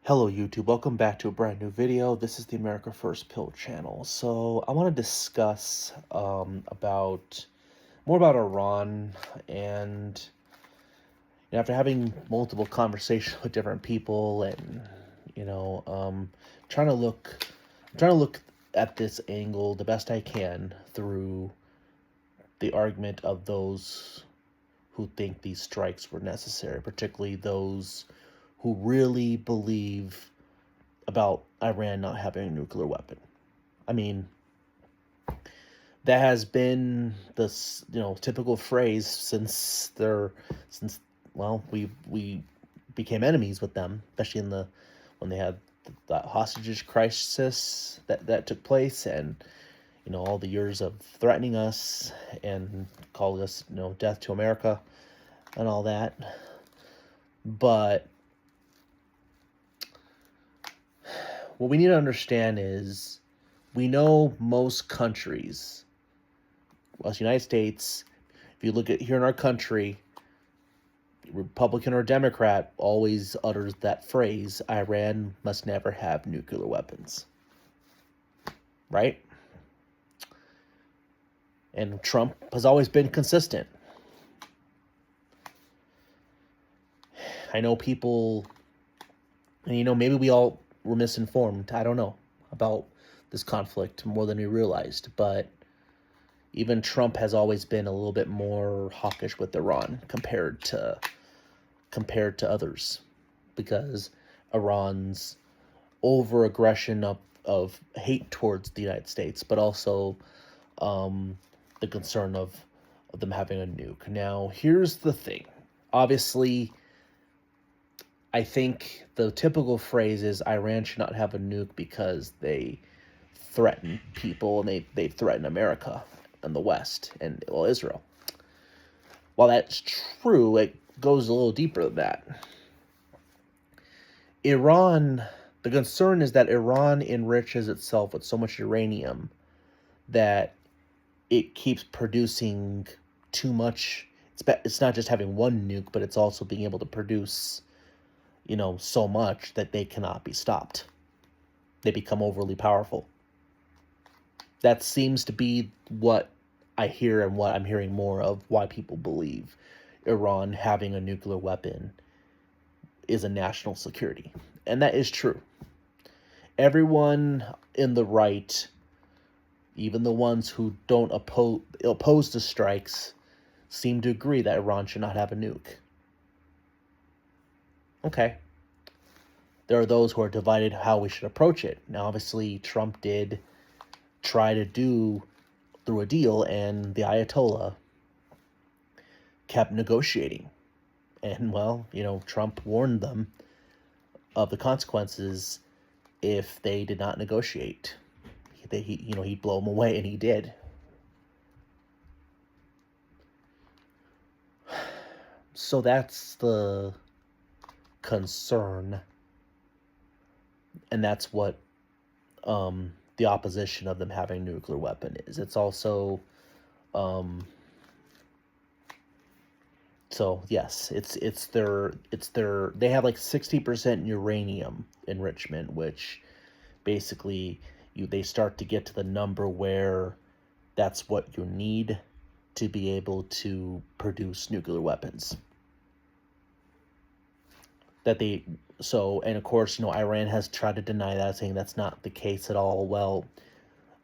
Hello YouTube, welcome back to a brand new video. This is the America First Pill channel. So I want to discuss about more about Iran and after having multiple conversations with different people and you know trying to look trying to look at this angle the best I can through the argument of those who think these strikes were necessary, particularly those who really believe about Iran not having a nuclear weapon. I mean, that has been this typical phrase since we became enemies with them, especially when they had that hostages crisis that took place, and all the years of threatening us and calling us death to America and all that. But what we need to understand is we know most countries, well, the United States, if you look at here in our country, Republican or Democrat always utters that phrase, Iran must never have nuclear weapons. Right? And Trump has always been consistent. I know people, and maybe we all were misinformed, I don't know, about this conflict more than we realized, but even Trump has always been a little bit more hawkish with Iran compared to others, because Iran's over aggression of hate towards the United States, but also the concern of them having a nuke. Now, here's the thing. Obviously, I think the typical phrase is Iran should not have a nuke because they threaten people and they threaten America and the West and, well, Israel. While that's true, it goes a little deeper than that. The concern is that Iran enriches itself with so much uranium that it keeps producing too much. It's not just having one nuke, but it's also being able to produce, so much that they cannot be stopped. They become overly powerful. That seems to be what I hear and what I'm hearing more of, why people believe Iran having a nuclear weapon is a national security. And that is true. Everyone in the right, even the ones who don't oppose the strikes, seem to agree that Iran should not have a nuke. Okay. There are those who are divided how we should approach it. Now, obviously, Trump did try to do through a deal, and the Ayatollah kept negotiating. And, well, Trump warned them of the consequences if they did not negotiate. He'd blow them away, and he did. So that's the concern, and that's what the opposition of them having a nuclear weapon is. It's also so yes, it's their they have like 60% uranium enrichment, which basically they start to get to the number where that's what you need to be able to produce nuclear weapons. And of course, Iran has tried to deny that, saying that's not the case at all. Well,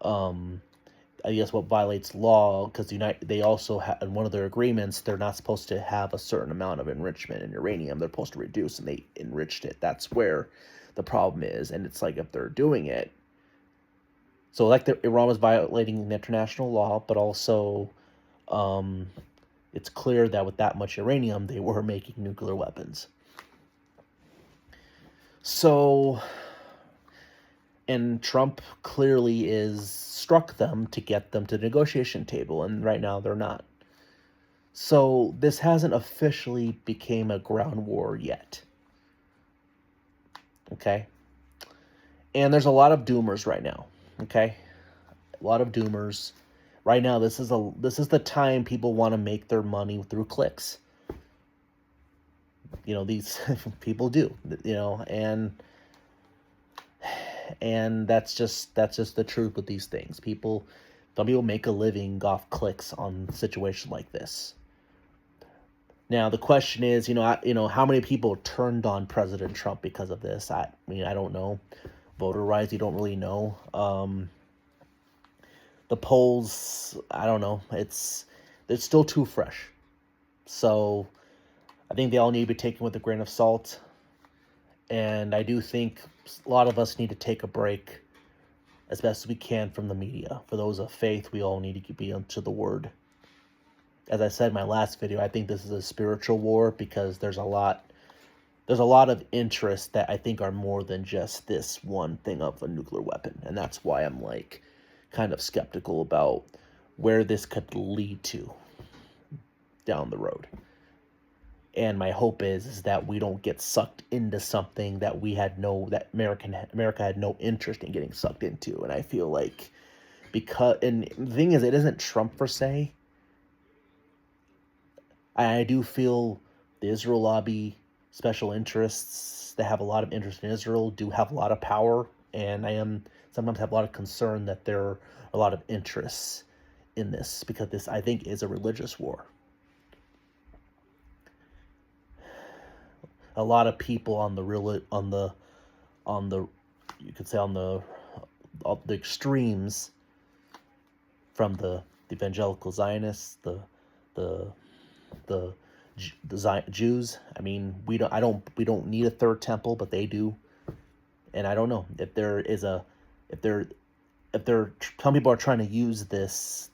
I guess what violates law, because they also have, in one of their agreements, they're not supposed to have a certain amount of enrichment in uranium. They're supposed to reduce, and they enriched it. That's where the problem is. And it's like, if they're doing it, so like Iran was violating the international law, but also it's clear that with that much uranium, they were making nuclear weapons. So, and Trump clearly is struck them to get them to the negotiation table, and right now they're not. So this hasn't officially became a ground war yet. Okay? And there's a lot of doomers right now. Okay? A lot of doomers. Right now, this is the time people want to make their money through clicks. These people do, and And that's just the truth with these things. Some people make a living off clicks on a situation like this. Now the question is, how many people turned on President Trump because of this? I mean, I don't know. Voter rise, you don't really know. The polls, I don't know. It's still too fresh. So I think they all need to be taken with a grain of salt. And I do think a lot of us need to take a break as best as we can from the media. For those of faith, we all need to be into the Word. As I said in my last video, I think this is a spiritual war because there's a lot of interests that I think are more than just this one thing of a nuclear weapon. And that's why I'm like kind of skeptical about where this could lead to down the road. And my hope is that we don't get sucked into something that America had no interest in getting sucked into. And I feel like and the thing is, it isn't Trump per se. I do feel the Israel lobby, special interests that have a lot of interest in Israel do have a lot of power. And I sometimes have a lot of concern that there are a lot of interests in this, because this, I think, is a religious war. A lot of people on the you could say on the extremes, from the evangelical Zionists, the Jews. I mean, we don't need a third temple, but they do. And I don't know if some people are trying to use this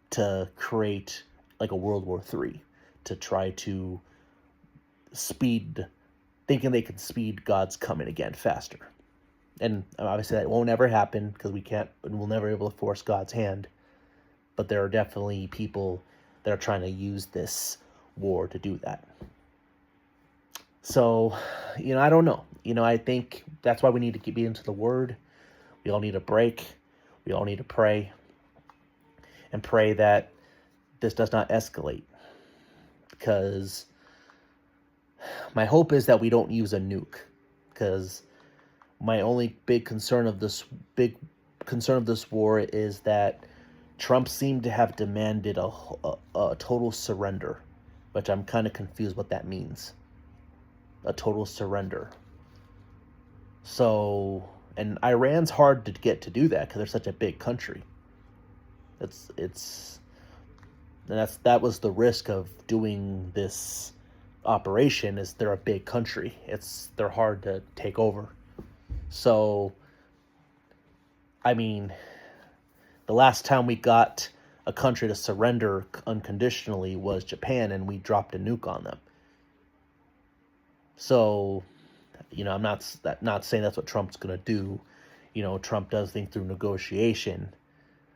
to create like a World War III, to try to thinking they can speed God's coming again faster. And obviously that won't ever happen, because we'll never be able to force God's hand. But there are definitely people that are trying to use this war to do that. So, I don't know. I think that's why we need to be into the Word. We all need a break. We all need to pray. And pray that this does not escalate. Because my hope is that we don't use a nuke. Because my only big concern of this war is that Trump seemed to have demanded a total surrender, which I'm kind of confused what that means. A total surrender. So, and Iran's hard to get to do that because they're such a big country. That was the risk of doing this operation, is they're a big country. They're hard to take over. So, I mean, the last time we got a country to surrender unconditionally was Japan, and we dropped a nuke on them. So, I'm not saying that's what Trump's going to do. Trump does things through negotiation.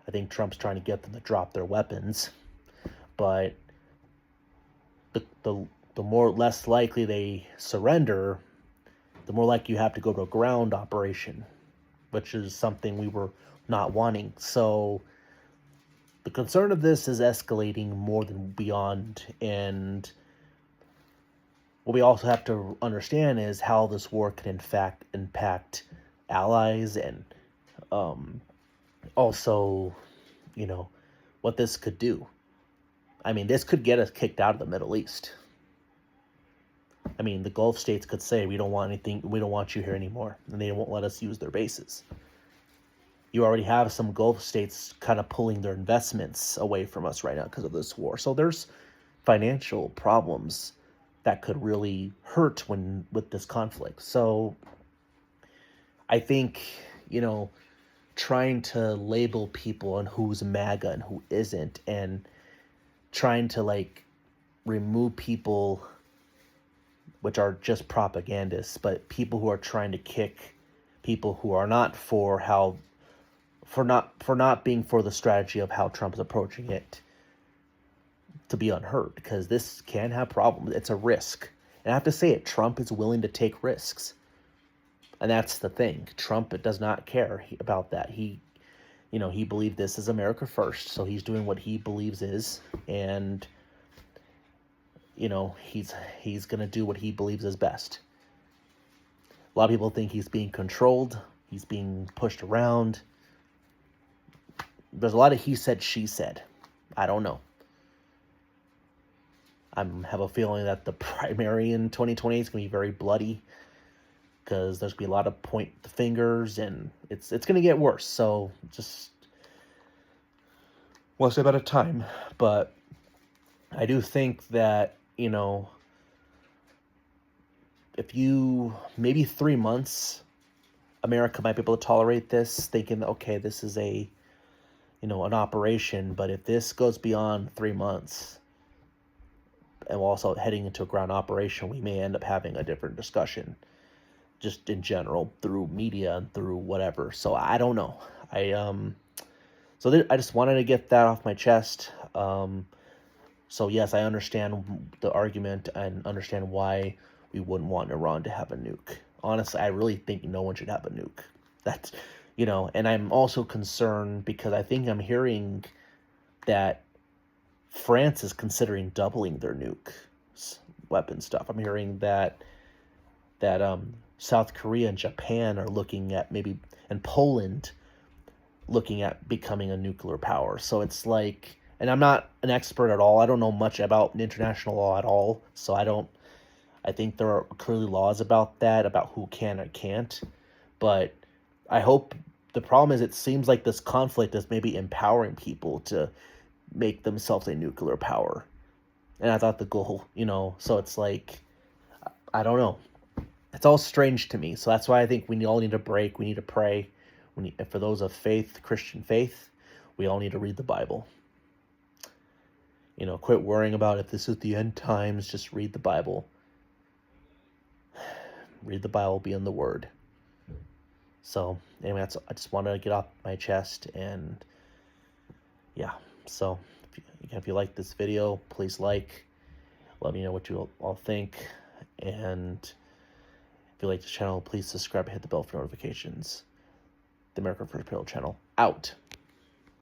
I think Trump's trying to get them to drop their weapons. But the less likely they surrender, the more likely you have to go to a ground operation, which is something we were not wanting. So the concern of this is escalating more than beyond. And what we also have to understand is how this war can in fact impact allies, and also, what this could do. I mean, this could get us kicked out of the Middle East. I mean, the Gulf states could say, we don't want you here anymore, and they won't let us use their bases. You already have some Gulf states kind of pulling their investments away from us right now because of this war. So there's financial problems that could really hurt with this conflict. So I think, trying to label people on who's MAGA and who isn't, and trying to remove people which are just propagandists, but people who are trying to kick people who are not for not being for the strategy of how Trump's approaching it, to be unheard, because this can have problems. It's a risk. And I have to say it, Trump is willing to take risks. And that's the thing. Trump does not care about that. He believed this is America first, so he's doing what he believes is, and he's going to do what he believes is best. A lot of people think he's being controlled. He's being pushed around. There's a lot of he said, she said. I don't know. I have a feeling that the primary in 2020 is going to be very bloody, because there's going to be a lot of point the fingers, and it's going to get worse. So just one step at a time. But I do think that, if you, maybe 3 months, America might be able to tolerate this, thinking, okay, this is an operation. But if this goes beyond 3 months, and we're also heading into a ground operation, we may end up having a different discussion, just in general, through media and through whatever. So I don't know. I just wanted to get that off my chest. So yes, I understand the argument and understand why we wouldn't want Iran to have a nuke. Honestly, I really think no one should have a nuke. That's, and I'm also concerned because I think I'm hearing that France is considering doubling their nuke weapon stuff. I'm hearing that South Korea and Japan are looking at and Poland looking at becoming a nuclear power. So it's like, and I'm not an expert at all. I don't know much about international law at all. So I think there are clearly laws about that, about who can or can't. But I hope, the problem is it seems like this conflict is maybe empowering people to make themselves a nuclear power. And I thought the goal, so it's like, I don't know. It's all strange to me. So that's why I think we all need to break. We need to pray. For those of faith, Christian faith, we all need to read the Bible. Quit worrying about if this is the end times. Just read the Bible. Read the Bible, be in the Word. So anyway, I just wanted to get off my chest, and yeah. So if you like this video, please let me know what you all think, and if you like this channel, please subscribe and hit the bell for notifications. The America First Pill channel out.